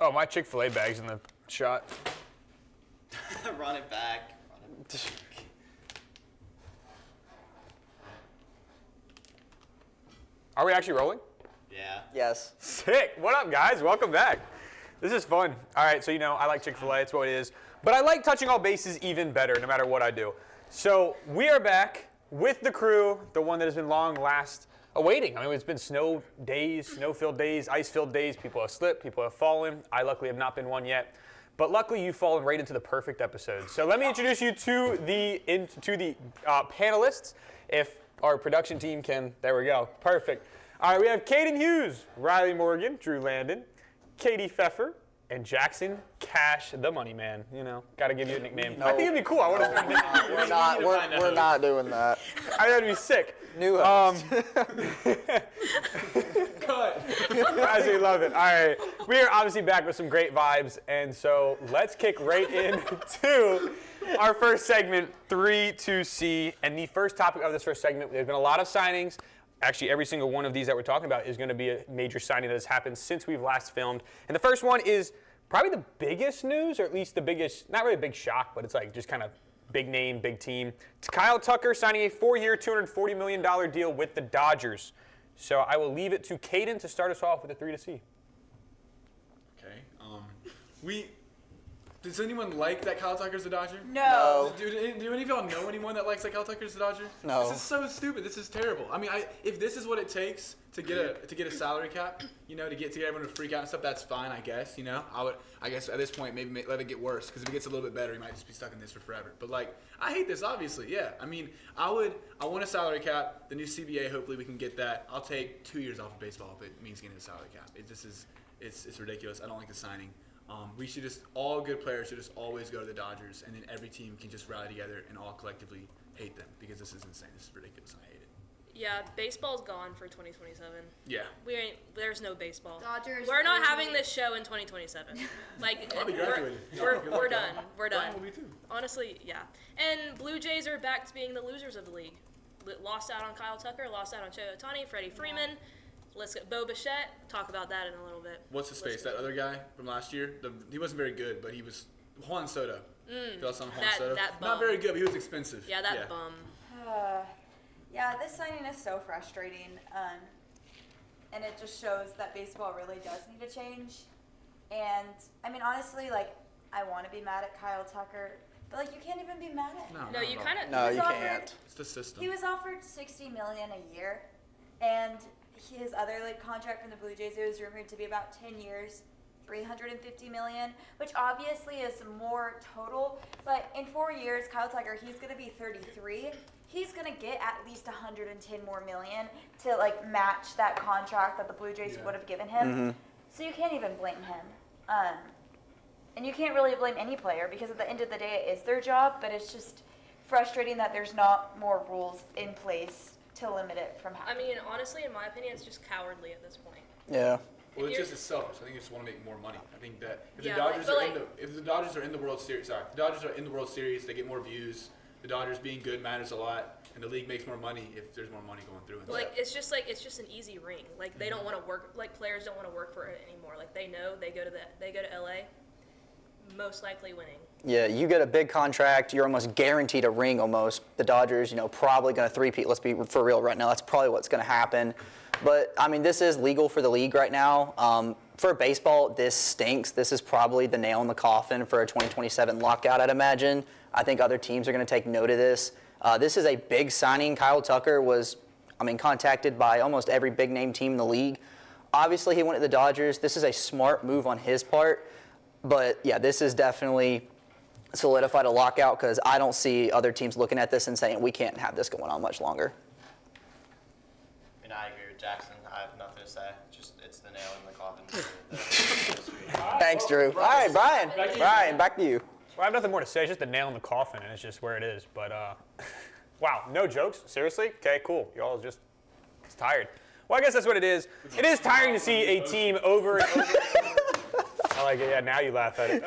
Oh, my Chick-fil-A bag's in the shot. Run it back. Are we actually rolling? Yeah. Yes. Sick. What up, guys? Welcome back. This is fun. All right, so I like Chick-fil-A. It's what it is. But I like touching all bases even better, no matter what I do. So we are back with the crew, the one that has been awaiting. I mean, it's been snow days, snow-filled days, ice-filled days. People have slipped. People have fallen. I luckily have not been one yet. But luckily, you've fallen right into the perfect episode. So let me introduce you to the panelists. If our production team can, there we go. Perfect. All right, we have Kaden Hughes, Riley Morgan, Drew Landon, Katie Pfeffer, and Jackson Cash, the money man. Got to give you a nickname. No. I think it'd be cool. I want to start nicknaming. We're not doing that. I thought it'd be sick. New host. Cut. I love it. All right, we are obviously back with some great vibes, and so let's kick right into our first segment, 3-2C. And the first topic of this first segment, there's been a lot of signings. Actually, every single one of these that we're talking about is going to be a major signing that has happened since we've last filmed. And the first one is probably the biggest news, or at least the biggest, not really a big shock, but it's like just kind of big name, big team. It's Kyle Tucker signing a 4-year, $240 million deal with the Dodgers. So I will leave it to Kaden to start us off with a 3-2C. Okay. Does anyone like that Kyle Tucker's a Dodger? No. Do any of y'all know anyone that likes that Kyle Tucker's a Dodger? No. This is so stupid. This is terrible. I mean, if this is what it takes to get a salary cap, to get everyone to freak out and stuff, that's fine, I guess. I guess at this point maybe let it get worse, because if it gets a little bit better, he might just be stuck in this for forever. But I hate this, obviously. Yeah. I mean, I want a salary cap. The new CBA, hopefully we can get that. I'll take 2 years off of baseball if it means getting a salary cap. It's ridiculous. I don't like the signing. All good players should just always go to the Dodgers, and then every team can just rally together and all collectively hate them, because this is insane. This is ridiculous. I hate it. Yeah, baseball's gone for 2027. Yeah. There's no baseball. Dodgers. We're not having this show in 2027. I'll be graduating. We're done. We're done. Brian will be too. Honestly, yeah. And Blue Jays are back to being the losers of the league. Lost out on Kyle Tucker, lost out on Shohei Ohtani, Freddie Freeman. Let's get Bo Bichette. Talk about that in a little bit. What's his face? That other guy from last year? He wasn't very good, but he was Juan Soto. Y'all saw Juan Soto? That bum. Not very good, but he was expensive. Yeah, that bum. Yeah, this signing is so frustrating, and it just shows that baseball really does need to change. And I mean, honestly, I want to be mad at Kyle Tucker, but you can't even be mad at him. No, you kind of. No, you can't. It's the system. He was offered $60 million a year, and his other contract from the Blue Jays, it was rumored to be about 10 years, $350 million, which obviously is more total. But in 4 years, Kyle Tucker, he's going to be 33. He's going to get at least $110 more million to match that contract that the Blue Jays would have given him. Mm-hmm. So you can't even blame him. And you can't really blame any player, because at the end of the day, it is their job. But it's just frustrating that there's not more rules in place to limit it from happening. I mean, honestly, in my opinion, it's just cowardly at this point. Yeah. Well, it's selfish. I think they just want to make more money. I think that if Yeah, the Dodgers are in the World Series, they get more views. The Dodgers being good matters a lot, and the league makes more money if there's more money going through. It's just an easy ring. They don't want to work. Players don't want to work for it anymore. They know they go to LA, most likely winning. Yeah, you get a big contract, you're almost guaranteed a ring almost. The Dodgers, probably going to three-peat. Let's be for real right now. That's probably what's going to happen. But, I mean, this is legal for the league right now. For baseball, this stinks. This is probably the nail in the coffin for a 2027 lockout, I'd imagine. I think other teams are going to take note of this. This is a big signing. Kyle Tucker was, contacted by almost every big-name team in the league. Obviously, he went to the Dodgers. This is a smart move on his part. But, yeah, this is definitely solidified a lockout, because I don't see other teams looking at this and saying we can't have this going on much longer. I mean, I agree with Jackson. I have nothing to say. It's the nail in the coffin for the Thanks, Drew. All right, Brian. Brian, back to you. Well, I have nothing more to say. It's just the nail in the coffin, and it's just where it is. But, wow, no jokes? Seriously? Okay, cool. You all just tired. Well, I guess that's what it is. It is tiring to see a team over and over. I like it. Yeah, now you laugh at it.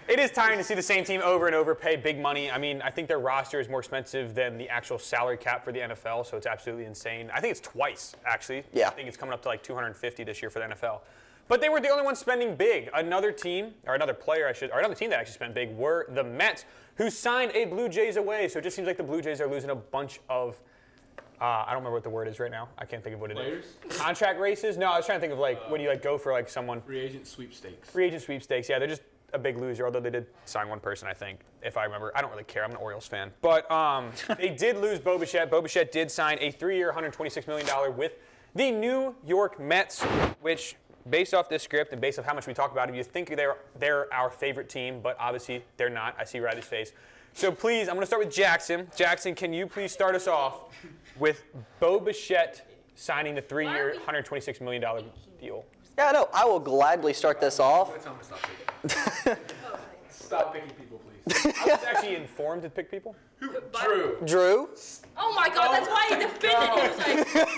It is tiring to see the same team over and over pay big money. I mean, I think their roster is more expensive than the actual salary cap for the NFL, so it's absolutely insane. I think it's twice, actually. Yeah. I think it's coming up to 250 this year for the NFL. But they were the only ones spending big. Another team that actually spent big were the Mets, who signed a Blue Jays away. So it just seems like the Blue Jays are losing a bunch of, I don't remember what the word is right now. I can't think of what it Players? is. Contract races? No, I was trying to think of when you go for someone. Free agent sweepstakes. Free agent sweepstakes. Yeah, they're just a big loser. Although they did sign one person, I think, if I remember. I don't really care. I'm an Orioles fan. But they did lose Bo Bichette. Bo Bichette did sign a 3-year, $126 million with the New York Mets, which, based off this script and based off how much we talk about it, you think they're our favorite team, but obviously they're not. I see Riley's face. So please, I'm going to start with Jackson. Jackson, can you please start us off with Bo Bichette signing the 3-year, $126 million deal? Yeah, no, I will gladly start this off. Tell him to stop picking. Stop picking people, please. I was actually informed to pick people. Drew. Drew? Oh my God, that's why he defended. He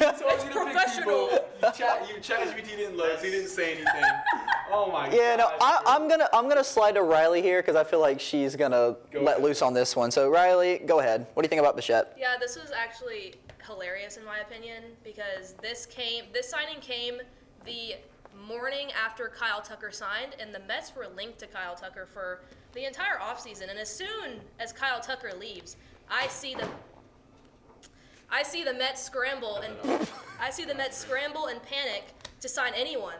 was like, It's professional. ChatGPT didn't look. He didn't say anything. Oh my God. Yeah, no, I'm gonna slide to Riley here because I feel like she's gonna let ahead. loose on this one. So Riley, go ahead. What do you think about Bichette? Yeah, this was actually hilarious in my opinion because this signing came the morning after Kyle Tucker signed, and the Mets were linked to Kyle Tucker for the entire offseason. And as soon as Kyle Tucker leaves, I see the Mets scramble and panic to sign anyone,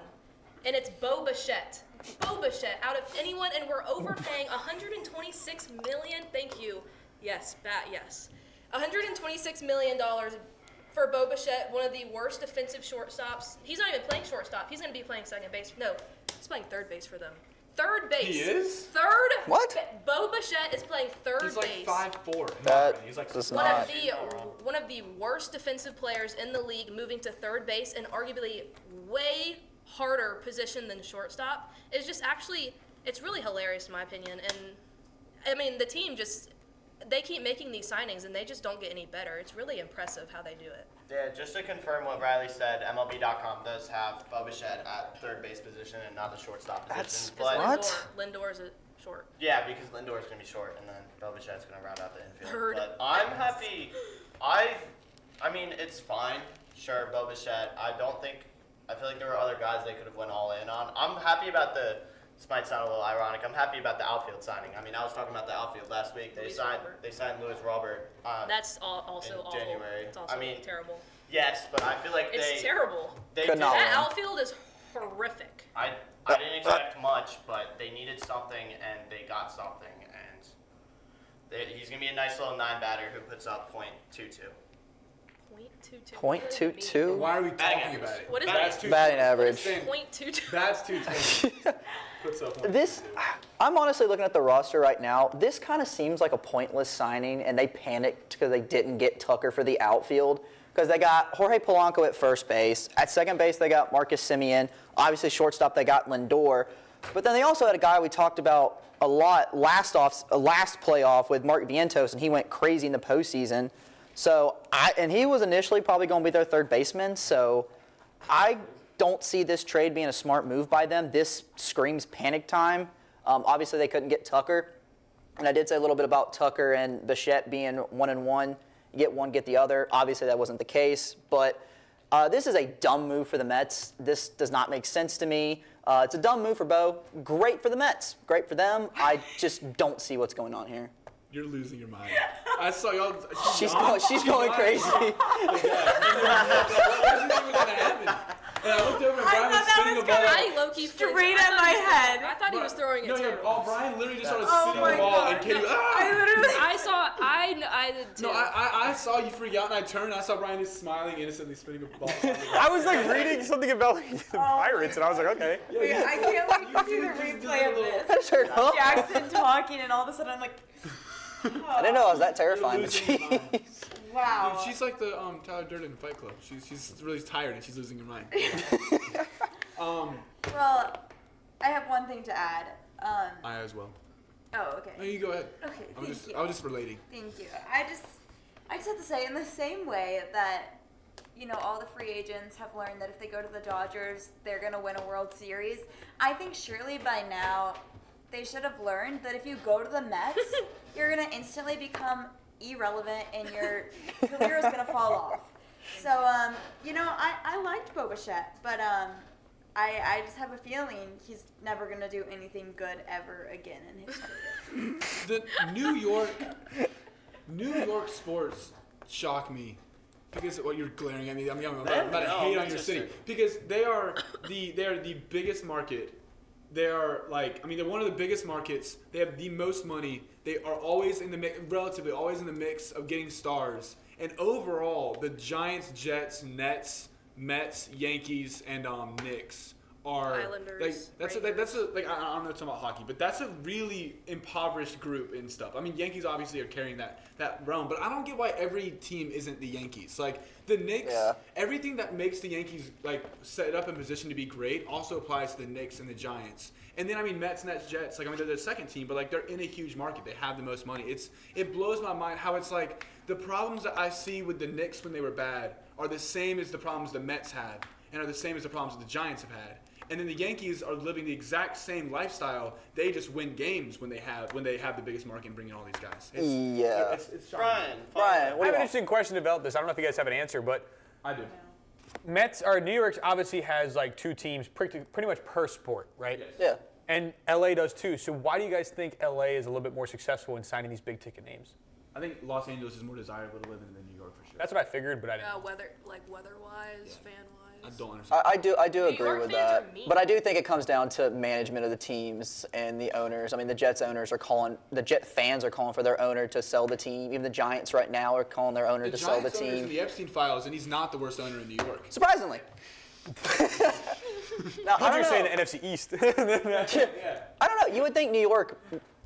and it's Bo Bichette. Bo Bichette out of anyone, and we're overpaying $126 million. Thank you. Yes, yes. $126 million for Bo Bichette, one of the worst defensive shortstops. He's not even playing shortstop. He's going to be playing second base. No, he's playing third base for them. Third base. He is? Third. What? Bo Bichette is playing third He's base. like 5'4". That He's like does One not. of one of the worst defensive players in the league, moving to third base, and arguably way harder position than shortstop. It's just it's really hilarious in my opinion. And I mean, the team they keep making these signings and they just don't get any better. It's really impressive how they do it. Yeah, just to confirm what Riley said, MLB.com does have Bo Bichette at third base position and not the shortstop position. That's- what? Lindor's a short. Yeah, because Lindor's going to be short, and then Bo Bichette's going to round out the infield. Third. But I'm happy. I mean, it's fine. Sure, Bo Bichette. I feel like there were other guys they could have went all in on. I'm happy about this might sound a little ironic. I'm happy about the outfield signing. I mean, I was talking about the outfield last week. They signed Louis Robert. That's also in awful. January. It's also terrible. Yes, but I feel like It's terrible. They Could did, not That win. outfield is horrific. I didn't expect much, but they needed something, and they got something. And he's going to be a nice little 9-batter who puts up .22. .22? Why are we Batting talking average. about it? What is That's that? Batting average. .22. That's 220. Puts up one. This, I'm honestly looking at the roster right now. This kind of seems like a pointless signing, and they panicked because they didn't get Tucker for the outfield. Because they got Jorge Polanco at first base. At second base, they got Marcus Semien. Obviously, shortstop, they got Lindor. But then they also had a guy we talked about a lot last playoff with Mark Vientos, and he went crazy in the postseason. So, and he was initially probably going to be their third baseman. So, I don't see this trade being a smart move by them. This screams panic time. Obviously, they couldn't get Tucker. And I did say a little bit about Tucker and Bichette being 1-1. You get one, get the other. Obviously, that wasn't the case. But this is a dumb move for the Mets. This does not make sense to me. It's a dumb move for Bo. Great for the Mets. Great for them. I just don't see what's going on here. You're losing your mind. I saw y'all. She's going crazy. That wasn't even gonna happen. And I looked over and Brian was thought that spinning was a ball. I low-key Straight at my head. I thought he was throwing it No, too. Brian literally just started Oh spinning my the ball God. and Kaden. I did too. No, I saw you freak out and I turned and I saw Brian just smiling innocently spinning a ball. I was reading something about the Pirates, and I was like, okay. Wait, I can't wait to see the replay of this. Turn off. Jackson talking, and all of a sudden I'm like, I didn't know I was that terrifying. But You're losing your mind. jeez. wow. Dude, she's like the Tyler Durden in Fight Club. She's really tired and she's losing her mind. Well, I have one thing to add. I as well. Oh, okay. No, you go ahead. Okay, I was thank you. just relating. Thank you. I just have to say, in the same way that, all the free agents have learned that if they go to the Dodgers, they're going to win a World Series, I think surely by now they should have learned that if you go to the Mets, you're going to instantly become irrelevant and your career is going to fall off. So, I liked Bo Bichette, but I just have a feeling he's never gonna do anything good ever again in his career. The New York sports shock me because you're glaring at me. I'm about to hate on your city because they are the biggest market. They are they're one of the biggest markets. They have the most money. They are always in the relatively always in the mix of getting stars. And overall, the Giants, Jets, Nets, Mets, Yankees, and Knicks are Islanders, I don't know much about hockey, but that's a really impoverished group and stuff. I mean, Yankees obviously are carrying that realm, but I don't get why every team isn't the Yankees. Like the Knicks, everything that makes the Yankees set up in position to be great also applies to the Knicks and the Giants. And then Mets, Nets, Jets, they're the second team, but they're in a huge market. They have the most money. It blows my mind how it's the problems that I see with the Knicks when they were bad are the same as the problems the Mets had, and are the same as the problems that the Giants have had. And then the Yankees are living the exact same lifestyle. They just win games when they have the biggest market and bring in all these guys. It's shocking. Brian, I what have do an you interesting question about this. I don't know if you guys have an answer, but I do. New York obviously has two teams pretty much per sport, right? Yes. Yeah. And LA does too. So why do you guys think LA is a little bit more successful in signing these big ticket names? I think Los Angeles is more desirable to live in than New York for sure. That's what I figured, but I didn't. Weather-wise, fan-wise. I don't understand. I do New agree York with fans that, are mean. but I do think it comes down to management of the teams and the owners. I mean, the Jets owners are calling, the Jet fans are calling for their owner to sell the team. Even the Giants right now are calling their owner to sell the Giants owner's in team. the Epstein files, and he's not the worst owner in New York. Surprisingly. Now, I thought you were saying the NFC East. I don't know. You would think New York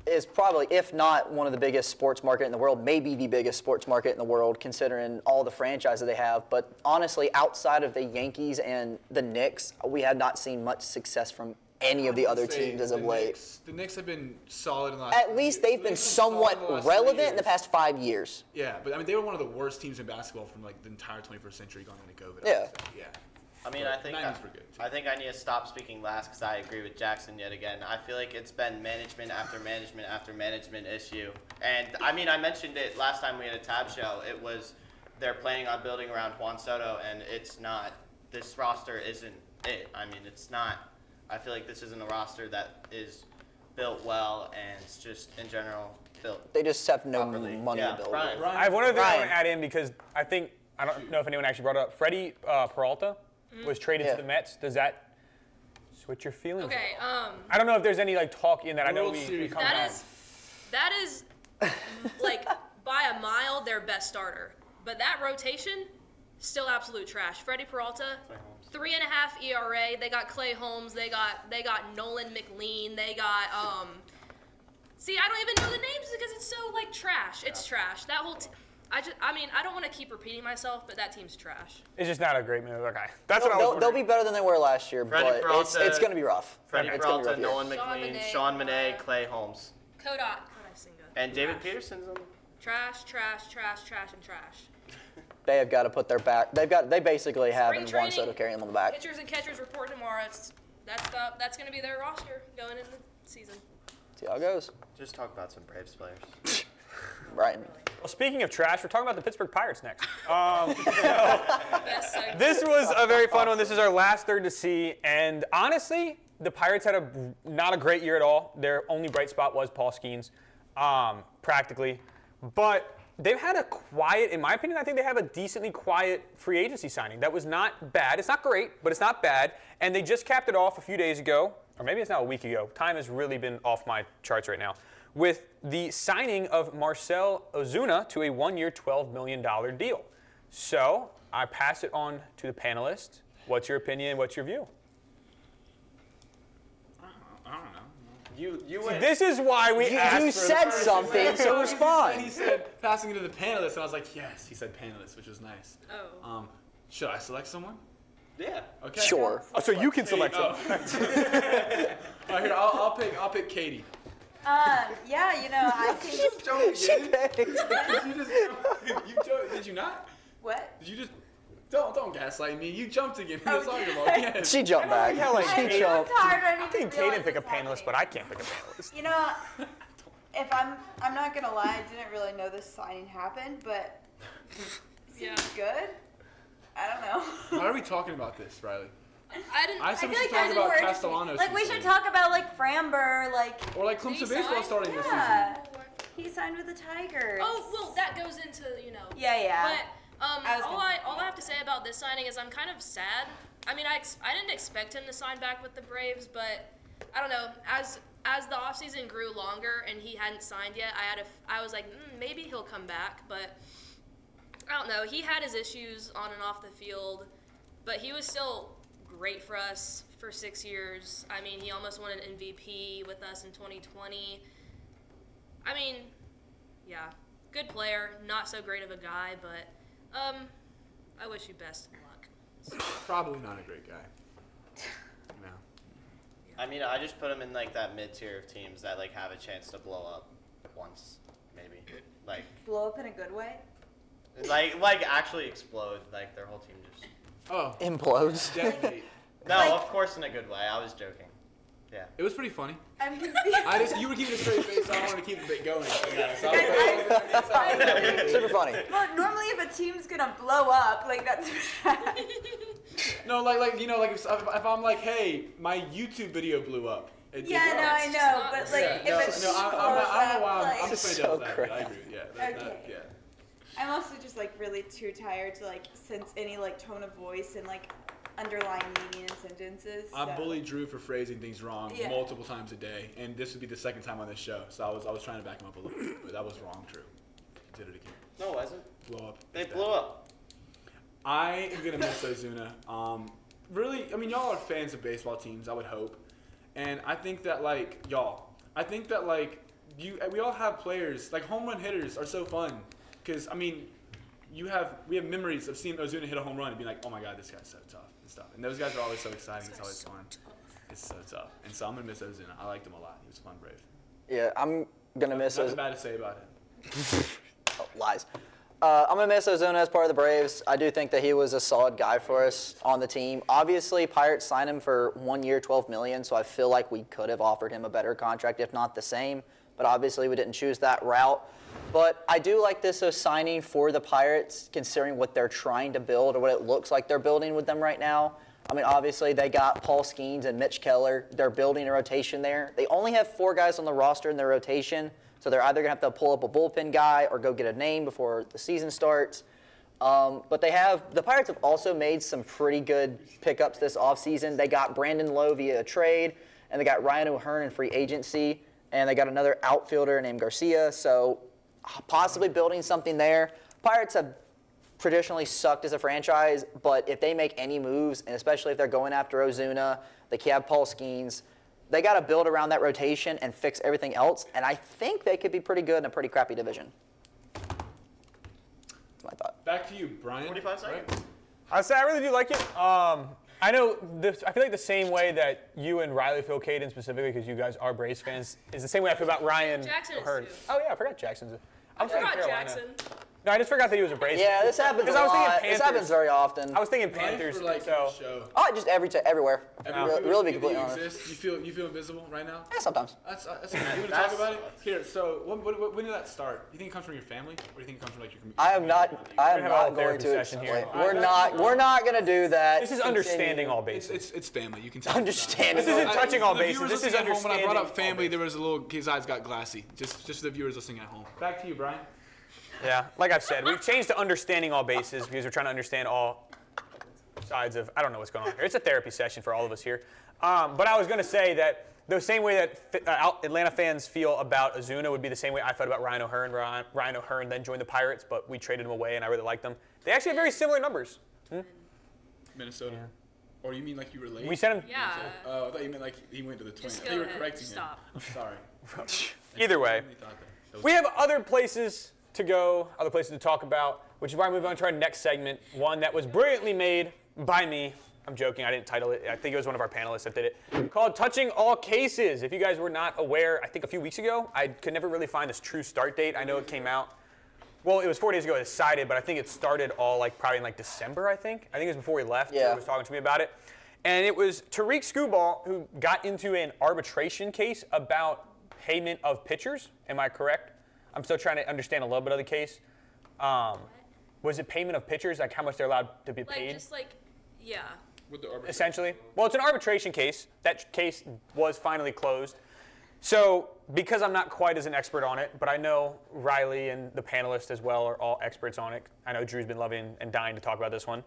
is probably, if not one of the biggest sports market in the world, maybe the biggest sports market in the world, considering all the franchises they have. But honestly, outside of the Yankees and the Knicks, we have not seen much success from any of the other teams as of late. The Knicks have been solid in the last At least they've been somewhat relevant in the past 5 years. Yeah, but they were one of the worst teams in basketball from the entire 21st century going into COVID. Yeah. Yeah. I mean, I think Niners were good, too. I think I need to stop speaking last because I agree with Jackson yet again. I feel like it's been management after management after management issue. And I mean, I mentioned it last time we had a tab show. It was they're planning on building around Juan Soto, and it's not. This roster isn't it. I mean, it's not. I feel like this isn't a roster that is built well, and it's just in general built. They just have no properly. money Yeah, to build. Brian. I have one other thing I want Brian. to add in because I don't know if anyone actually brought it up. Freddie Peralta was traded to the Mets. Does that switch your feelings? Okay, I don't know if there's any talk in that. I know World we Series. come that down. is by a mile their best starter. But that rotation, still absolute trash. Freddie Peralta, 3.5 ERA. They got Clay Holmes. They got Nolan McLean. They got See, I don't even know the names because it's so trash. It's trash. That whole. I don't want to keep repeating myself, but that team's trash. It's just not a great move. Okay, that's what I was They'll wondering. be better than they were last year, Freddie but Peralta- it's going to be rough. Freddie It's gonna be Peralta, rough, yeah. Nolan Sean McLean, Manaea, Sean Manaea, Clay Holmes, Kodai Senga. and David Peterson's on. Trash, trash, trash, trash, and trash. They have got to put their back. They basically have Spring Juan training, Soto carrying them on the back. Pitchers and catchers report tomorrow. That's going to be their roster going into the season. See how it goes. Just talk about some Braves players. Right. Well, speaking of trash, we're talking about the Pittsburgh Pirates next. Yes, so This was a very fun one. This is our last third to see, and honestly, the Pirates had not a great year at all. Their only bright spot was Paul Skeens, practically. But they've had a quiet, in my opinion, I think they have a decently quiet free agency signing. That was not bad. It's not great, but it's not bad. And they just capped it off a few days ago, or maybe it's now a week ago. Time has really been off my charts right now. With the signing of Marcell Ozuna to a one-year, $12 million deal. So I pass it on to the panelists. What's your opinion? What's your view? I don't know. You win. This is why we asked You for said something, so respond. He said passing it to the panelists, and I was like, yes. He said panelists, which was nice. Oh. Should I select someone? Yeah. Okay. Sure. Oh, so you can select Oh. them. All right, here, I'll pick Katie. Yeah, I think. Did you not? What? Did you just? Don't gaslight me. You jumped again. That's all your fault. Yeah. She jumped back. Hell, like, She I'm jumped. tired. I I need think to realize Kaden pick a what's panelist, happening. but I can't pick a panelist. If I'm not gonna lie, I didn't really know this signing happened, but it seems Yeah. good. I don't know. Why are we talking about this, Riley? I said we feel should like talk there's about more interesting- Castellanos. Like we should talk about like Framber, like Or like Did he Clemson baseball sign? starting this season. yeah, he signed with the Tigers. Oh, well, that goes into, Yeah. But I was all gonna say, I have to say about this signing is I'm kind of sad. I mean, I didn't expect him to sign back with the Braves, but I don't know. As the offseason grew longer and he hadn't signed yet, I was like, maybe he'll come back, but I don't know. He had his issues on and off the field, but he was still great for us for 6 years. I mean, he almost won an MVP with us in 2020. I mean, yeah, good player, not so great of a guy, but I wish you best of luck. Probably not a great guy. No. I mean, I just put him in like that mid-tier of teams that like have a chance to blow up once, maybe. Like Blow up in a good way. actually explode. Like their whole team just. Oh, Implodes. detonate. No, Like- of course in a good way. I was joking. Yeah. It was pretty funny. I'm confused. You were keeping a straight face, so I wanted to keep the bit going. Yeah, so Super funny. Well, normally if a team's gonna blow up, like that's bad. No, like if I'm like, hey, my YouTube video blew up. It did Yeah, well. no, I know, but like Yeah, if no, it's no, I'm a wild. like, I'm just So playing devil's advocate. I crazy. agree. Yeah. Okay. Yeah. I'm also just like really too tired to like sense any like tone of voice and like underlying meaning in sentences. I so. bullied Drew for phrasing things wrong Yeah. multiple times a day, and this would be the second time on this show. So I was trying to back him up a little bit, but that was wrong, Drew. Did it again. No, it wasn't. Blow up. They It's blew bad. up. I am gonna miss Ozuna. Really, I mean, y'all are fans of baseball teams, I would hope, and I think that we all have players like home run hitters are so fun, because I mean, we have memories of seeing Ozuna hit a home run and being like, oh my god, this guy's so tough and stuff, and those guys are always so exciting. It's always fun. It's so tough, and so I'm gonna miss Ozuna. I liked him a lot. He was a fun Brave. Yeah, I'm gonna miss Nothing Ozuna. bad to say about him. Oh, lies. I'm gonna miss Ozuna as part of the Braves. I do think that he was a solid guy for us on the team. Obviously, Pirates signed him for 1 year, $12 million, so I feel like we could have offered him a better contract, if not the same. But obviously, we didn't choose that route. But I do like this signing for the Pirates, considering what they're trying to build or what it looks like they're building with them right now. I mean, obviously, they got Paul Skeens and Mitch Keller. They're building a rotation there. They only have 4 guys on the roster in their rotation, so they're either going to have to pull up a bullpen guy or go get a name before the season starts. But the Pirates have also made some pretty good pickups this offseason. They got Brandon Lowe via a trade, and they got Ryan O'Hearn in free agency, and they got another outfielder named Garcia, so possibly building something there. Pirates have traditionally sucked as a franchise, but if they make any moves, and especially if they're going after Ozuna, they have Paul Skeens, they got to build around that rotation and fix everything else, and I think they could be pretty good in a pretty crappy division. That's my thought. Back to you, Brian. 45 seconds. Right? I say I really do like it. I know this. I feel like the same way that you and Riley feel Kaden specifically, because you guys are Braves fans, is the same way I feel about Ryan. Jackson is O'Hearn. too. Oh yeah, I forgot Jackson's. I'm I from forgot Carolina. Jackson. No, I just forgot that he was a Braves. Yeah, this happens a 'Cause I was thinking lot. This Panthers. happens very often. I was thinking Life Panthers. or like So show. Oh, just everywhere. Really be completely honest. Exist? You feel invisible right now? Yeah, sometimes. That's you want to talk about it? Here, so when did that start? You think it comes from your family, or do you think it comes from like your community? I am not have a going therapy to session here. explain. We're not going to do that. this is understanding all bases. It's family. You can tell. Understanding. This isn't all touching all The bases. viewers This is listening at home, when I brought understanding up family, all there was a little. His eyes got glassy. Just the viewers listening at home. Back to you, Brian. Yeah, like I've said, we've changed to understanding all bases because we're trying to understand all sides of, I don't know what's going on here. It's a therapy session for all of us here. But I was going to say that the same way that Atlanta fans feel about Ozuna would be the same way I felt about Ryan O'Hearn. Ryan O'Hearn then joined the Pirates, but we traded him away, and I really liked them. They actually have very similar numbers. Minnesota. Or you mean like you relate? We sent him Yeah. Oh, I thought you meant like he went to the Twins. Just I thought go you were ahead. correcting Stop. him. Sorry. either way. I really thought that was- We have other places to go, other places to talk about, which is why we move on to our next segment, one that was brilliantly made by me. I'm joking, I didn't title it. I think it was one of our panelists that did it, called Touching All Cases. If you guys were not aware, I think a few weeks ago, I could never really find this true start date. I know it came out, well, it was 4 days ago it decided, but I think it started all probably in December, I think. I think it was before we left. Yeah. He was talking to me about it. And it was Tariq Skubal who got into an arbitration case about payment of pitchers. Am I correct? I'm still trying to understand a little bit of the case. Was it payment of pitchers, like how much they're allowed to be paid? Yeah. With the arbitration. essentially. Well, it's an arbitration case. That case was finally closed. So, because I'm not quite as an expert on it, but I know Riley and the panelists as well are all experts on it. I know Drew's been loving and dying to talk about this one.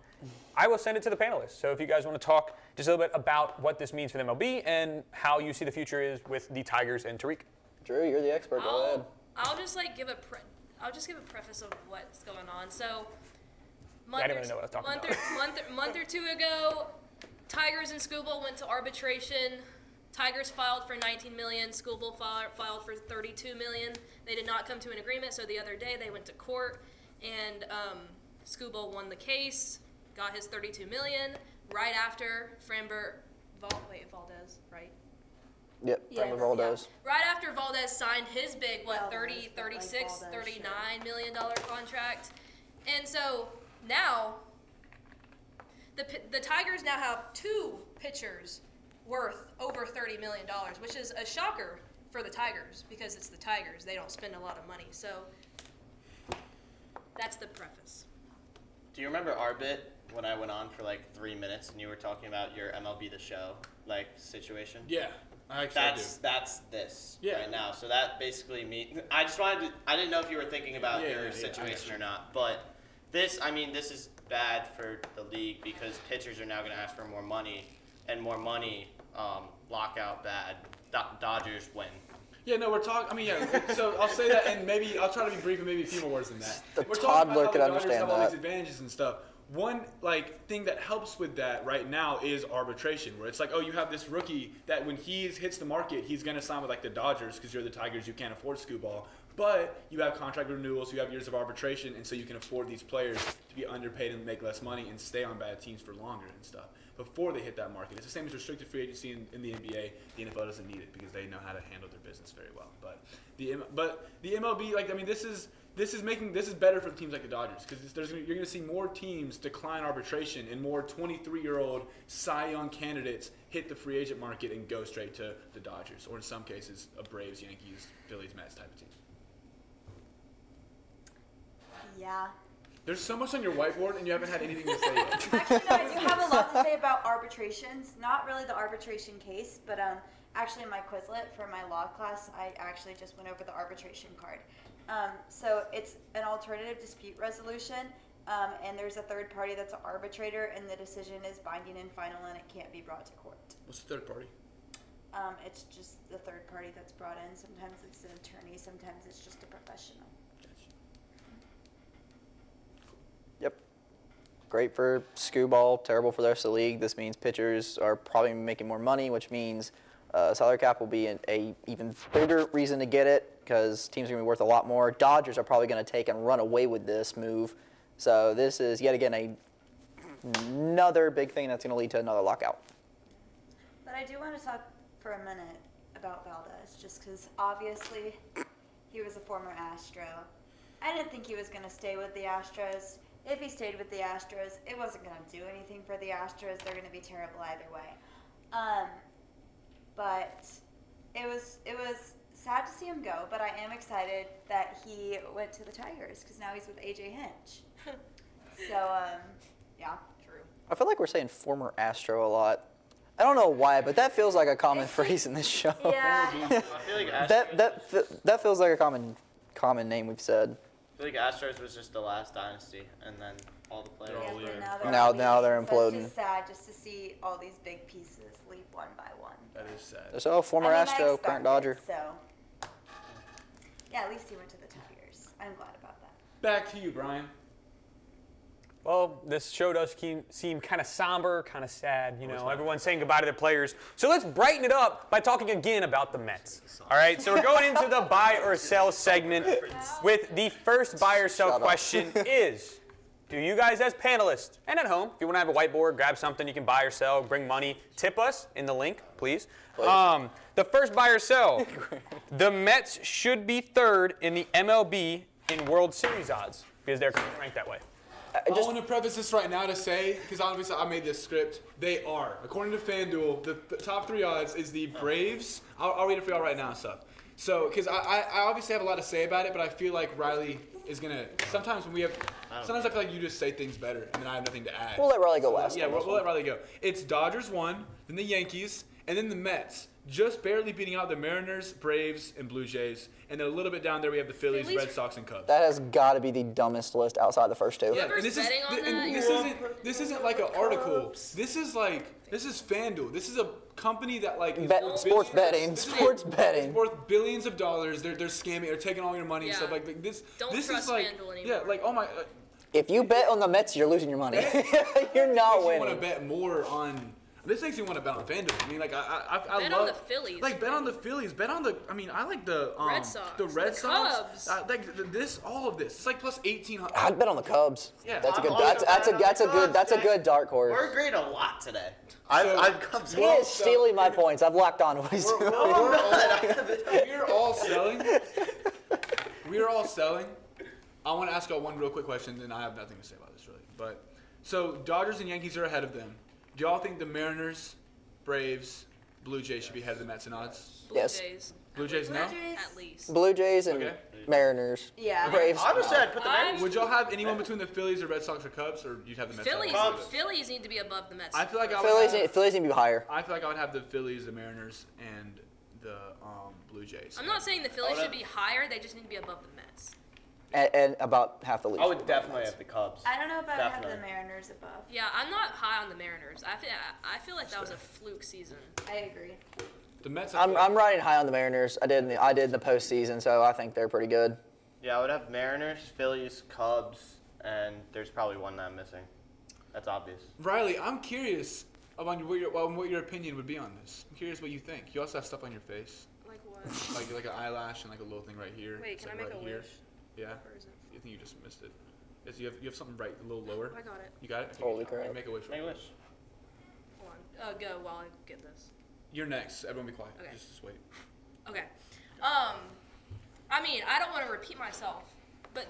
I will send it to the panelists. So if you guys want to talk just a little bit about what this means for the MLB and how you see the future is with the Tigers and Tariq. Drew, you're the expert. Go ahead. I'll just like give a preface of what's going on. So, I didn't really know what I was talking about. month or two ago, Tigers and Scooball went to arbitration. Tigers filed for $19 million. Scooball filed for $32 million. They did not come to an agreement, so the other day they went to court, and Scooball won the case, got his $32 million. Right after Valdez, right? Yep, Yeah, from Valdez. Right after Valdez signed his big, Well, 30, but like 36, Valdez, $39 million contract. And so now the Tigers now have 2 pitchers worth over $30 million, which is a shocker for the Tigers because it's the Tigers. They don't spend a lot of money. So that's the preface. Do you remember our bit when I went on for like 3 minutes and you were talking about your MLB The Show like situation? Yeah, I actually That's this Yeah. right now. So that basically means I just wanted to. I didn't know if you were thinking about Yeah, your yeah, I situation got or not, but this is bad for the league because pitchers are now going to ask for more money, and more money, lockout bad. Dodgers win. Yeah, no, we're talking. I mean, yeah. So I'll say that, and maybe I'll try to be brief and maybe a few more words than that. The We're talking toddler about could how the Dodgers understand have all that. these advantages and stuff. One thing that helps with that right now is arbitration, where it's like, oh, you have this rookie that when he hits the market, he's gonna sign with like the Dodgers because you're the Tigers, you can't afford Scooball. But you have contract renewals, you have years of arbitration, and so you can afford these players to be underpaid and make less money and stay on bad teams for longer and stuff before they hit that market. It's the same as restricted free agency in the NBA. The NFL doesn't need it because they know how to handle their business very well. But the MLB, this is better for teams like the Dodgers because you're going to see more teams decline arbitration and more 23-year-old Cy Young candidates hit the free agent market and go straight to the Dodgers, or in some cases a Braves, Yankees, Phillies, Mets type of team. Yeah. There's so much on your whiteboard and you haven't had anything to say yet. Actually, no, I do have a lot to say about arbitrations. Not really the arbitration case, but actually in my Quizlet for my law class, I actually just went over the arbitration card. So it's an alternative dispute resolution, and there's a third party that's an arbitrator, and the decision is binding and final, and it can't be brought to court. What's the third party? It's just the third party that's brought in. Sometimes it's an attorney, sometimes it's just a professional. Yep. Great for Scooball, terrible for the rest of the league. This means pitchers are probably making more money, which means salary cap will be a even bigger reason to get it because teams are going to be worth a lot more. Dodgers are probably going to take and run away with this move. So this is yet again another big thing that's going to lead to another lockout. But I do want to talk for a minute about Valdez, just because obviously he was a former Astro. I didn't think he was going to stay with the Astros. If he stayed with the Astros, it wasn't going to do anything for the Astros. They're going to be terrible either way. But it was sad to see him go, but I am excited that he went to the Tigers because now he's with AJ Hinch. So, yeah. True. I feel like we're saying former Astro a lot. I don't know why, but that feels like a common phrase in this show. Yeah. I feel like Astros, That feels like a common name we've said. I feel like Astros was just the last dynasty, and then all the players. They're all But leaving. Now they're So it's imploding. just sad just to see all these big pieces leave one by one. That is sad. So former I mean, I Astro, expected current Dodger. it, So, yeah, at least he went to the Tigers. I'm glad about that. Back to you, Brian. Well, this show does seem kind of somber, kind of sad. You know, everyone's saying goodbye to their players. So let's brighten it up by talking again about the Mets. All right, so we're going into the buy or sell segment with the first buy or sell Shut up. question is, do you guys as panelists and at home, if you want to have a whiteboard, grab something you can buy or sell, bring money, tip us in the link, please. The first buy or sell, the Mets should be third in the MLB in World Series odds because they're ranked that way. I want to preface this right now to say, because obviously I made this script, they are. According to FanDuel, the top 3 odds is the Braves. I'll read it for y'all right now, stuff. So, because I obviously have a lot to say about it, but I feel like Riley is going to, sometimes when we have, sometimes I feel like you just say things better, and then I have nothing to add. We'll let Riley go last. Yeah, on we'll this let one. Riley go. It's Dodgers 1, then the Yankees, and then the Mets. Just barely beating out the Mariners, Braves, and Blue Jays. And then a little bit down there we have the Phillies, Red Sox, and Cubs. That has got to be the dumbest list outside the first two. Yeah, Whoever's and this betting on that, this isn't like an article. This is FanDuel. This is a company that like is worth Sports betting. This is Sports betting. It's worth billions of dollars. They're scamming. They're taking all your money and Yeah. stuff like this. Don't this trust is like FanDuel yeah, anymore. like oh my. If you bet on the Mets, you're losing your money. You're not You want to winning. bet more on. This makes me want to bet on FanDuel. I mean, like I Bet love on the Phillies. Like bet on the Phillies. Bet on the. I mean, I like the Red Sox, The Red the Sox. Cubs. This all of this. It's like plus 1,800. I'd bet on the Cubs. Yeah. That's a good. I'm also betting on the That's a Cubs. good dark horse. We're agreeing a lot today. So- I've come He is stealing my points. I've locked on what he's doing. We're all selling. We are all selling. I want to ask y'all one real quick question, then I have nothing to say about this really. But so Dodgers and Yankees are ahead of them. Do y'all think the Mariners, Braves, Blue Jays should be ahead of the Mets in odds? Blue Yes. Jays. Blue Jays, no. At least. Blue Jays and Okay. Mariners. Yeah. Braves. Honestly, I'd put the Mariners. Would y'all have anyone between the Phillies or Red Sox or Cubs, or you'd have the Mets? Phillies. ahead of it? Phillies need to be above the Mets. I feel like I would Phillies have, need to be higher. I feel like I would have the Phillies, the Mariners, and the Blue Jays. I'm not saying the Phillies I should would be higher. They just need to be above the Mets. And about half the league. I would definitely have the Cubs. I don't know if I would have Definitely. the Mariners above. Yeah, I'm not high on the Mariners. I feel like that was a fluke season. I agree. The Mets. I feel I'm like- riding high on the Mariners. I did in the postseason, so I think they're pretty good. Yeah, I would have Mariners, Phillies, Cubs, and there's probably one that I'm missing. That's obvious. Riley, I'm curious about what your opinion would be on this. I'm curious what you think. You also have stuff on your face, Like what? like an eyelash and like a little thing right here. Wait, It's can I like make right a here. wish? Yeah. Where is it? I think you just missed it. You have something right a little lower. I got it. You got it? Okay. Holy crap. Make a wish. Make a wish. Hold on. Go while I get this. You're next. Everyone be quiet. Okay. Just wait. Okay. I mean, I don't want to repeat myself, but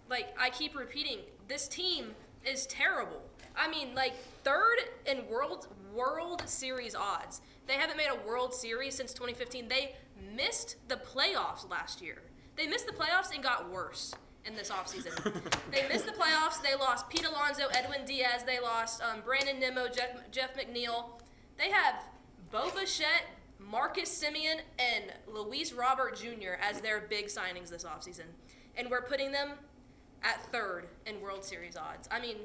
like I keep repeating, this team is terrible. I mean, like third in World Series odds. They haven't made a World Series since 2015. They missed the playoffs last year. They missed the playoffs and got worse in this offseason. They missed the playoffs. They lost Pete Alonso, Edwin Diaz. They lost Brandon Nimmo, Jeff McNeil. They have Bo Bichette, Marcus Semien, and Luis Robert Jr. as their big signings this offseason. And we're putting them at third in World Series odds. I mean,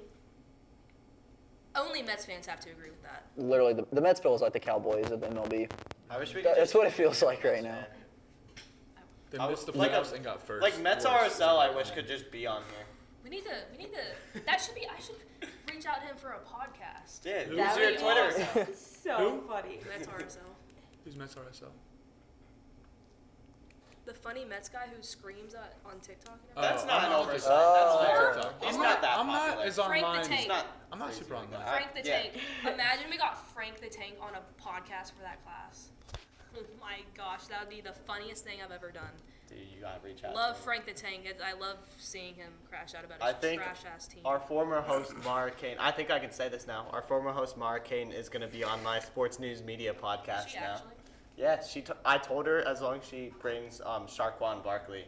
only Mets fans have to agree with that. Literally, the Mets feels like the Cowboys of the MLB. I wish we could. That's just- what it feels like right now. They I missed the would- like a- playoffs and got first. Like Mets Worst. RSL, I wish could just be on here. We need to, I should reach out to him for a podcast. Yeah, Who's who's That your would be Twitter? awesome. So Who? funny. Mets RSL. Who's Mets RSL? The funny Mets guy who screams on TikTok. That's Oh, not I'm an on oversight. TikTok. That's Oh. fair. He's I'm not that I'm not popular. as Frank the online. Tank. He's not. I'm not super online. Frank the Yeah. Tank. Imagine we got Frank the Tank on a podcast for that class. Oh my gosh, that would be the funniest thing I've ever done. Dude, you gotta reach out. Love to him. Frank the Tank. I love seeing him crash out about I his think trash ass team. Our former host Mara Kane. I think I can say this now. Our former host Mara Kane is gonna be on my sports news media podcast She now. actually. Yeah, I told her as long as she brings Sharkwan Barkley,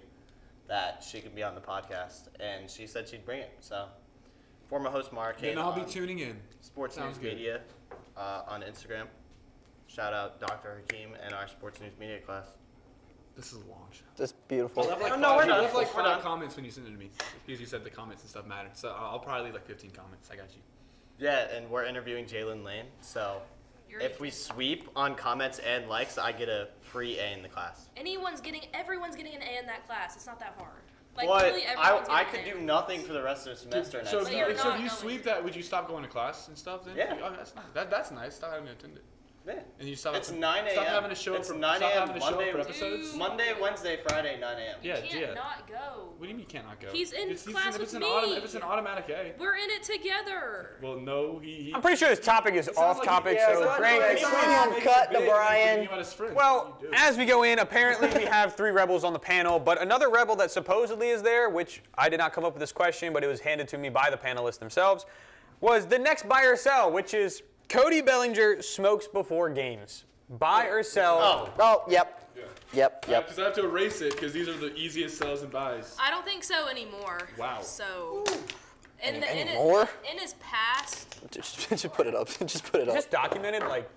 that she can be on the podcast, and she said she'd bring it. So, former host Mara Kane. Then I'll be on tuning in. Sports Sounds News good. Media on Instagram. Shout out Dr. Hakeem and our Sports News Media class. This is a long show. Just beautiful. I left like No, we're five, done. I left like We're 5 done. comments when you sent it to me because you said the comments and stuff matter. So I'll probably leave like 15 comments. I got you. Yeah, and we're interviewing Jalen Lane. So, You're if we sweep on comments and likes, I get a free A in the class. everyone's getting an A in that class. It's not that hard. Like But literally everyone's I getting could an do A. nothing for the rest of the semester next So But if you're you, semester. so not if you going sweep to. that, would you stop going to class and stuff then? Yeah. Oh, that's nice. That's nice. Stop having to attend it. Yeah. And you stop. It's having- 9 a.m. Stop having to show up It's for 9 stop a.m. having to show up Monday- for episodes. Dude. Monday, Wednesday, Friday, 9 a.m. Yeah, You can't yeah. not go. What do you mean you cannot go? He's in If it's- class if it's with an me. if it's an automatic A. We're in it together. Well, no, he I'm pretty sure this topic is sounds off like- topic, yeah, so it's Frank. like- Someone cut the Brian. Well, as we go in, apparently we have 3 rebels on the panel, but another rebel that supposedly is there, which I did not come up with this question, but it was handed to me by the panelists themselves, was the next buy or sell, which is Cody Bellinger smokes before games. Buy or sell? Oh, yep. Yep. Because I have to erase it because these are the easiest sells and buys. I don't think so anymore. Wow. So Anymore? In his past, Just put it up. Just put it up. Just documented, like,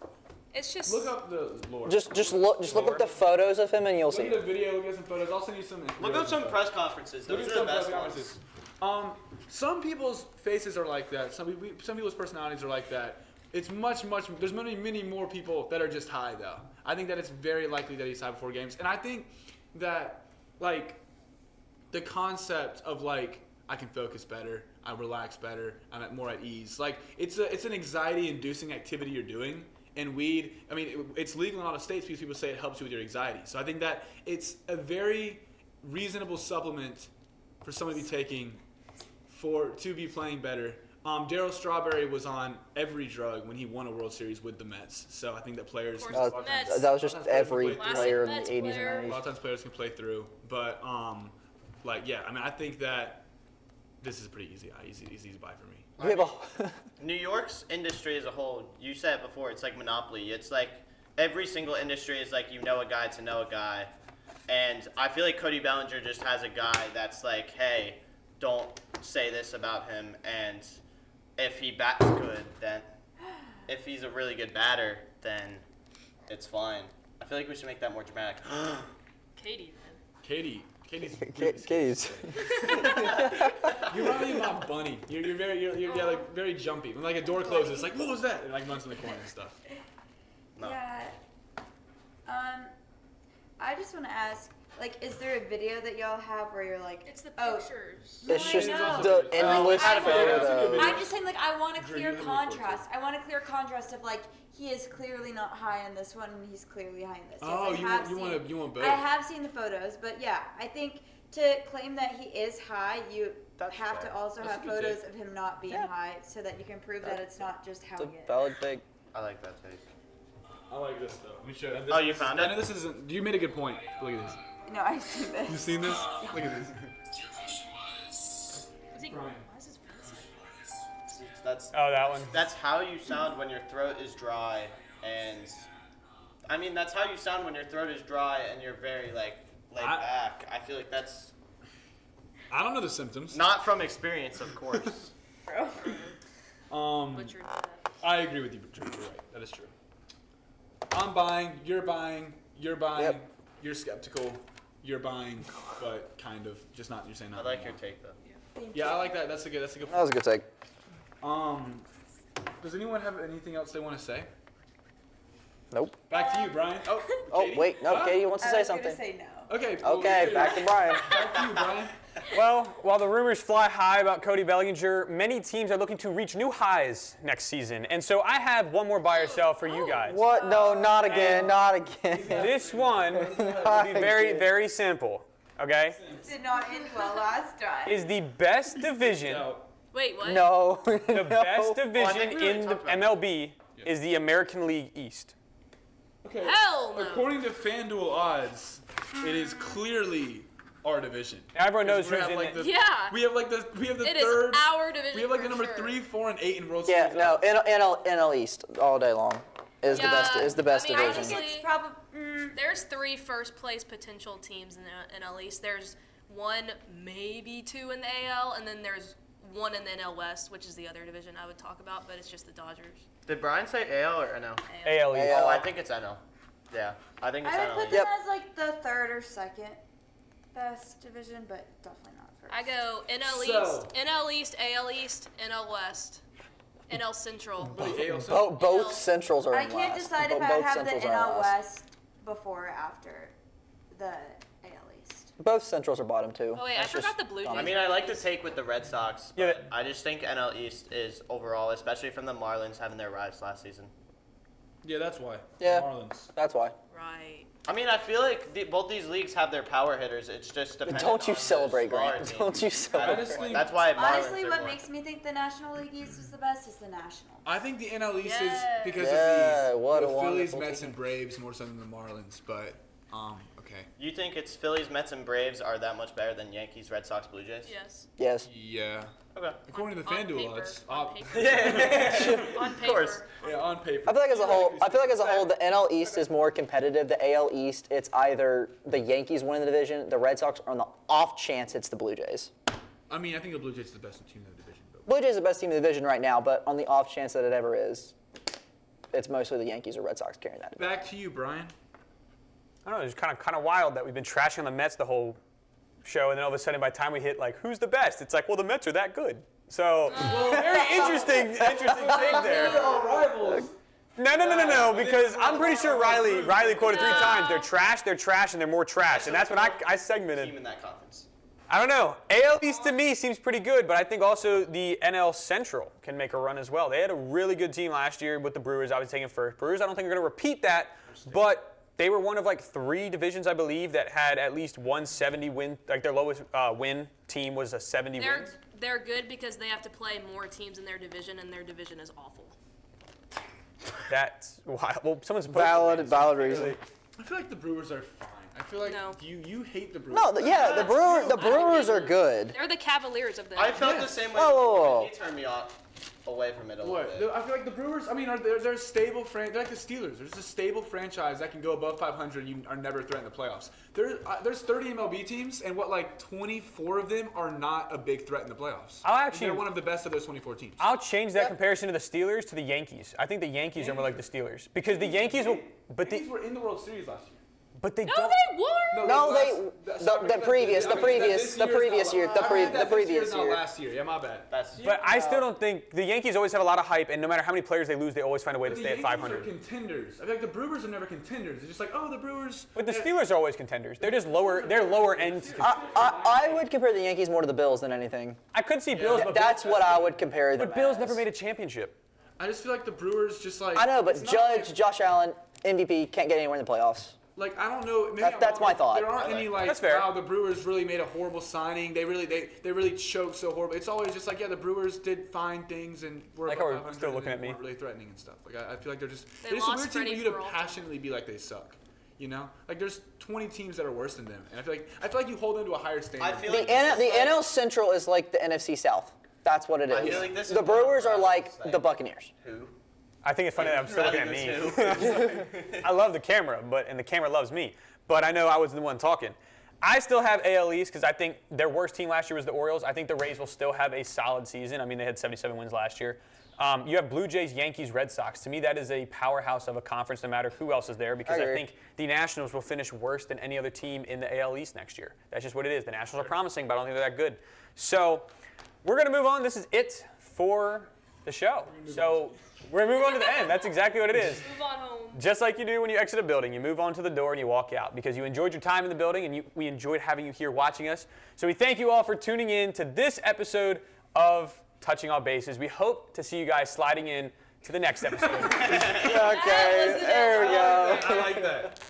it's just. Look up the lore. Just look up the photos of him and you'll Look see. at the video. Look at some photos. I'll send you some. Look up some press conferences. Look Those at are the some best press ones. conferences. Some people's faces are like that. Some people's personalities are like that. It's much. There's many more people that are just high though. I think that it's very likely that he's high before games, and I think that like the concept of like I can focus better, I relax better, I'm more at ease. Like it's an anxiety-inducing activity you're doing. And weed, I mean, it's legal in a lot of states because people say it helps you with your anxiety. So I think that it's a very reasonable supplement for someone to be taking to be playing better. Darryl Strawberry was on every drug when he won a World Series with the Mets. So I think that players. Of That was, course, Mets. that was just every Classic player in the Mets 80s player. and A 90s. lot of times players can play through, but I think that this is pretty easy buy for me. We have a, New York's industry as a whole, you said it before, it's like monopoly. It's like every single industry is like you know a guy to know a guy. And I feel like Cody Bellinger just has a guy that's like, hey, don't say this about him. And if he bats good, then if he's a really good batter, then it's fine. I feel like we should make that more dramatic. Katie, man. Katie's Katie's. You're running my bunny. You're like very jumpy. When like a door closes, it's like what was that? And like runs in the corner and stuff. No. Yeah. I just want to ask, like, is there a video that y'all have where you're like, It's the oh, pictures. It's I just know. the endless I- photos. I'm just saying, like, I want a Drew, clear you have a report, contrast. I want a clear contrast of like he is clearly not high in this one and he's clearly high in this. Yes, Oh, I have you want both? I have seen the photos, but yeah, I think to claim that he is high, you That's have fair. to also That's have a good photos of him not being Yeah. high, so that you can prove that it's not just how It's a he is. valid take. I like that take. I like this though. Let me show you. Oh, you found I it? know this isn't. You made a good point. Look at this. No, I've seen this. You seen this? Look at this. Is he, Brian. why is his face? That's oh, that one. That's how you sound when your throat is dry, and I mean that's how you sound when your throat is dry and you're very like laid back. I feel like that's I don't know the symptoms. not from experience, of course. Butchered that. I agree with you, Drew. You're right. That is true. I'm buying. You're buying. You're buying. Yep. You're skeptical. You're buying, but kind of. Just not. You're saying I not. like your anymore. take though. Thank Yeah, you. I like that. That's a good. That was a good take. Does anyone have anything else they want to say? Nope. Back to you, Brian. Oh. Oh, Katie? wait. No, Huh? Katie wants to I say was something. gonna say no. Okay. well, Okay, here- back to Brian. Back to you, Brian. Well, while the rumors fly high about Cody Bellinger, many teams are looking to reach new highs next season. And so I have one more buy or sell for you guys. What? No, not again. Not again. This one will be very, very simple, okay? Did not end well last time. Is the best division, No. Wait, what? No. the best division think we already in the talked about MLB is the American League East. Okay. Hell no. According to FanDuel odds, it is clearly our division. Everyone knows We who's have in like it. the, Yeah. We have like the It is third. our division. We have like the for number sure. 3, 4, and 8 in World Yeah, Series. no. NL East all day long is the best. Yeah, Is the best I mean, I division. think honestly- it's probably. There's 3 first place potential teams in the NL East. There's 1, maybe 2 in the AL, and then there's 1 in the NL West, which is the other division I would talk about, but it's just the Dodgers. Did Brian say AL or NL? AL East. AL. Oh, I think it's NL. Yeah, I think it's I would NL. put them Yep. as like the third or second best division, but definitely not first. I go NL So- East, NL East, AL East, NL West, NL Central. Really, AL Central. Both Centrals are I in can't last. decide if Bo- I would both have the Centrals are in NL last. West before or after the AL East. Both Centrals are bottom two. Oh wait, I That's forgot just the Blue Jays. I mean, I like to take with the Red Sox, but Yeah. I just think NL East is overall, especially from the Marlins having their rise last season. Yeah, that's why. Yeah. Marlins. That's why. Right. I mean, I feel like both these leagues have their power hitters. It's just dependent Don't you on the celebrate, smaller Grant. teams. Don't you At celebrate. this just point. think- That's why Marlins Honestly, are what more. makes me think the National League East is the best is the National. I think the NL East Yeah. is because Yeah, of what the a Phillies, wonderful Mets, team. and Braves more so than the Marlins. But okay. You think it's Phillies, Mets, and Braves are that much better than Yankees, Red Sox, Blue Jays? Yes. Yes. Yeah. Okay. According to the On FanDuel paper. odds. On paper. On Of course. paper. Yeah, on paper. I feel like as a whole, the NL East is more competitive. The AL East, it's either the Yankees winning the division, the Red Sox, or on the off chance it's the Blue Jays. I mean, I think the Blue Jays is the best team in the division. But Blue Jays are the best team in the division right now, but on the off chance that it ever is, it's mostly the Yankees or Red Sox carrying that. Back to you, Brian. I don't know, it's kind of wild that we've been trashing on the Mets the whole show, and then all of a sudden, by the time we hit like who's the best, it's like, well, the Mets are that good. So very interesting take there. Rivals. No, because I'm pretty sure Riley quoted 3 times. They're trash, and they're more trash, and that's what I segmented. Team in that conference. I don't know. AL East to me seems pretty good, but I think also the NL Central can make a run as well. They had a really good team last year with the Brewers. I was taking first. Brewers, I don't think are going to repeat that, but they were one of like 3 divisions, I believe, that had at least 170 win. Like their lowest win team was a 70 wins. They're good because they have to play more teams in their division, and their division is awful. That's wild. Well, someone's Valid reason. I feel like the Brewers are fine. I feel like No. you hate the Brewers. No, the Brewers are good. They're the Cavaliers of the. I felt the same way. Whoa. He turned me away from it a little What? bit. I feel like the Brewers. I mean, they're a stable they're like the Steelers. They're just a stable franchise that can go above 500. You are never threatened the playoffs. There's 30 MLB teams, and like 24 of them are not a big threat in the playoffs. They're one of the best of those 24 teams. I'll change that comparison to the Steelers to the Yankees. I think the Yankees are more like the Steelers because the Yankees will. But Yankees were in the World Series last year. But they No, don't. they weren't. No, the previous year, the previous Not year. last year. Yeah, my bad. But I still don't think the Yankees always have a lot of hype, and no matter how many players they lose, they always find a way to The stay at Yankees 500. are contenders. I feel like the Brewers are never contenders. It's just like, oh, the Brewers. But the Steelers are always contenders. They're just lower. They're lower end. I would compare the Yankees more to the Bills than anything. I could see Bills, but That's what I would compare them But Bills as. never made a championship. I just feel like the Brewers just like. I know, but it's not Josh Allen, MVP, can't get anywhere in the playoffs. Like I don't know. Maybe That's my thought. There aren't any like, That's fair. wow, the Brewers really made a horrible signing. They really choked so horrible. It's always just like, yeah, the Brewers did fine things and were Like above how we're 500 still looking and at me. weren't really threatening and stuff. Like I feel like they're just They they're just a lost weird team for Freddie you to for all passionately be like they suck. You know, like there's 20 teams that are worse than them, and I feel like you hold them to a higher standard. I feel The like this is NL Central is like the NFC South. That's what it is. I feel like this is The Brewers are like like- the Buccaneers. Who? I think it's funny that I'm still looking at me. Rather than I love the camera, and the camera loves me. But I know I was the one talking. I still have AL East because I think their worst team last year was the Orioles. I think the Rays will still have a solid season. I mean, they had 77 wins last year. You have Blue Jays, Yankees, Red Sox. To me, that is a powerhouse of a conference no matter who else is there because I agree. think the Nationals will finish worse than any other team in the AL East next year. That's just what it is. The Nationals are promising, but I don't think they're that good. So we're going to move on. This is it for the show. So we're going to move on to the end. That's exactly what it is. Move on home. Just like you do when you exit a building, you move on to the door and you walk out because you enjoyed your time in the building and we enjoyed having you here watching us. So we thank you all for tuning in to this episode of Touching All Bases. We hope to see you guys sliding in to the next episode. Okay, there we go. I like that.